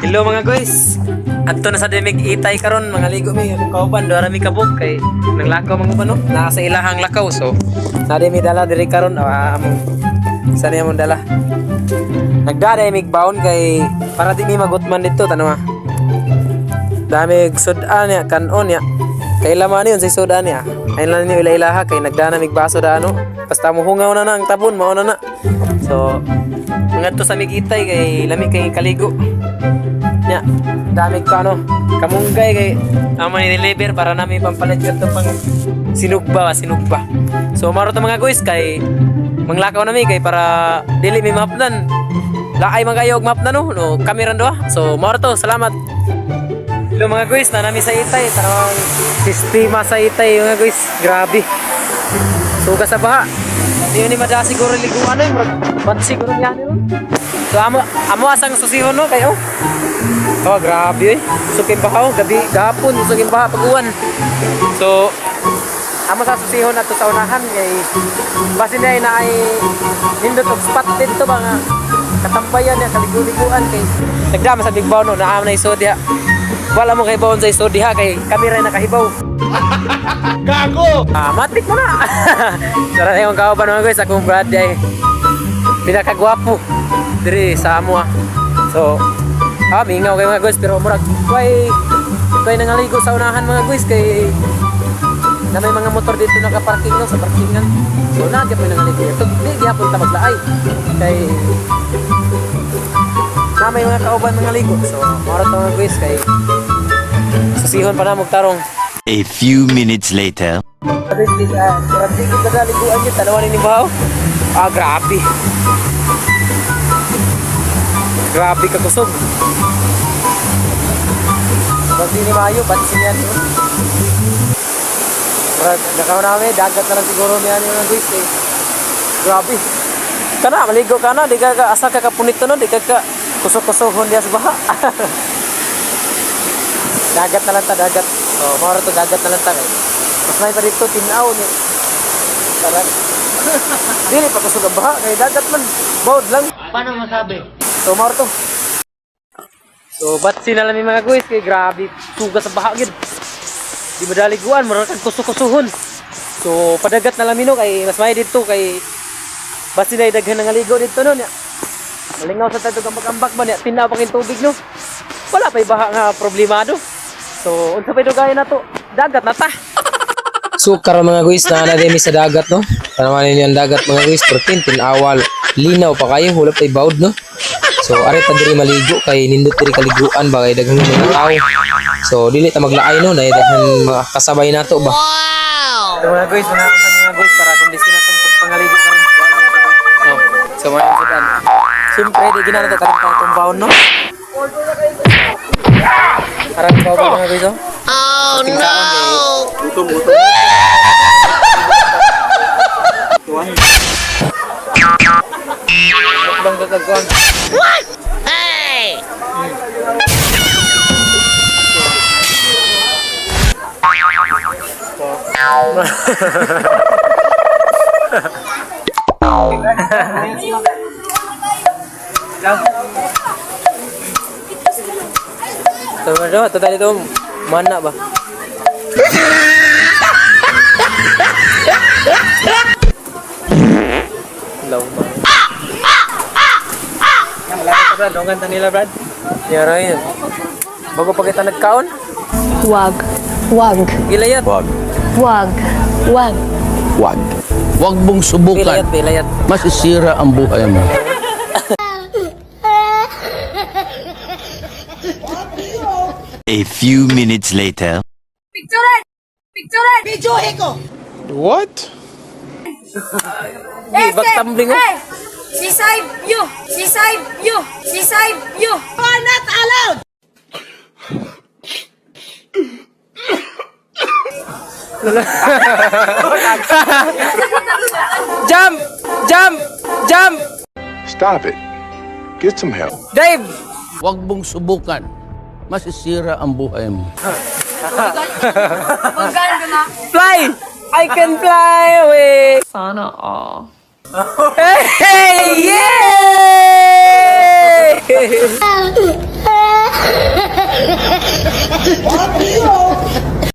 Hello mga guys. Adto na sa dimig itay karon mga ligo mi kauban do mi kabog kay nang lakaw mga pano nasa ilahang lakaw so sa mi dala diri karon sa niya mong dala. Nagdara mig baon kay para di mi magutman dito tanong dami sudan ya kanon ya. Kay laman yun sa sudan ya. Ay lang ni ilaha kay nagdana mig baso da ano. Basta mo hungaw na ang tabon mao na. So mga to sa mig itay kay lami kay kaligo. Ya, dami ka ano, kamunggay kay amo ni deliver para nami pampalit kadto pang sinugba. So maro to mga guys kay manglakaw nami kay para dili mi mapnan. Laay magayo og map na no camera do. So maro to, salamat. Hello mga guys, na nami sa itay, tanawang sistema sa itay mga guys, grabe. Suga sa baha. Di ni mada siguro liguan no, bat siguro yan no. So amo asang susihon no kayo. Oh, grabe eh. Sukin bahaw, gabi, gapon, sukin baha, paguwan. So, amo sa susihon na to sa unahan, kay basin na ay nindot og spot dito ba nga katambayan niya, kaligo-liguan, kay nagdama sa big baw no, naam na iso diha. Wala mo kay bawon sa iso diha, kay kami rin nakahibaw. Gago! Matik mo na! Tara na yung kauban mga guys, akong brad ay pinakagwapo diri sa amo. So, mingaw kay mga guys pero murag kay nangaligo sa unahan mga guys kay na may mga motor dito nakaparking no sa parkingan. So nagyap may nangaligo ito di gihapon ta maglaay kay na may mga kauban nangaligo. So moro to mga guys kay susihon pa na magtarong. A few minutes later. Murag di kita daliguan gyud tanawan ni bahaw. Grabe. Grabe ka kusog. Pag ni Mayo, batis niyan to. Nakaw namin, dagat na lang siguro niyan yung guys eh. Grabe. Kana, maligo ka na, di ka asa ka kapunit to no, di ka kusog-kusoghon diya sa baha. Dagat na lang ta, dagat. So, maro to dagat na lang ta kay. Mas may pa dito, tinaw ni. Talag. Dili pa kusog ang baha, kay dagat man. Bawd lang. Paano masabi? So, maro to. So, ba't sinalami mga guys? Kay grabe, suga sa baha gid. Di madaliguan, mura kang kusuk-kusuhon. So, padagat na lamino kay mas may dito kay ba't sila daghan ng aligo dito no? Malingaw sa tayo ambak-ambak ba niya? Tinaw pa kin tubig no? Wala pa'y baha nga problemado. So, unsa pa'y dugayan na to? Dagat na ta. So, karon mga guys, na sa dagat no? Tanaman ninyo ang dagat mga guys, pertin, tinawal, linaw pa kayo, wala pa'y bawd no? So ari ta diri maligo kay nindot diri kaliguan ba kay daghang mga tao. So dili ta maglaay no dahil daghang mga kasabay nato ba. Wow. So mga guys, para kondisyon natong pagpangaligo karon. So mga sudan. Siyempre di ginana to karon ka tumbawon no. Harap ba mga guys oh? Oh no. Gutom. Bang gagawin. What? Hey! Ito tadi tuh mana ba? Law ba? Brad, ang ganda nila Brad. Yara yun. Bago pa kita nagkaon? Wag. Ilayat. Wag. Huwag mong subukan. Ilayat. Masisira ang buhay mo. A few minutes later. Picture! Videohe ko! What? Ba't tumbling oh? She side you! You are not allowed! Jump! Stop it. Get some help. Dave! Huwag mong subukan. Masisira ang buhay mo. Fly! I can fly away! Sana all. Hey! Yay! What?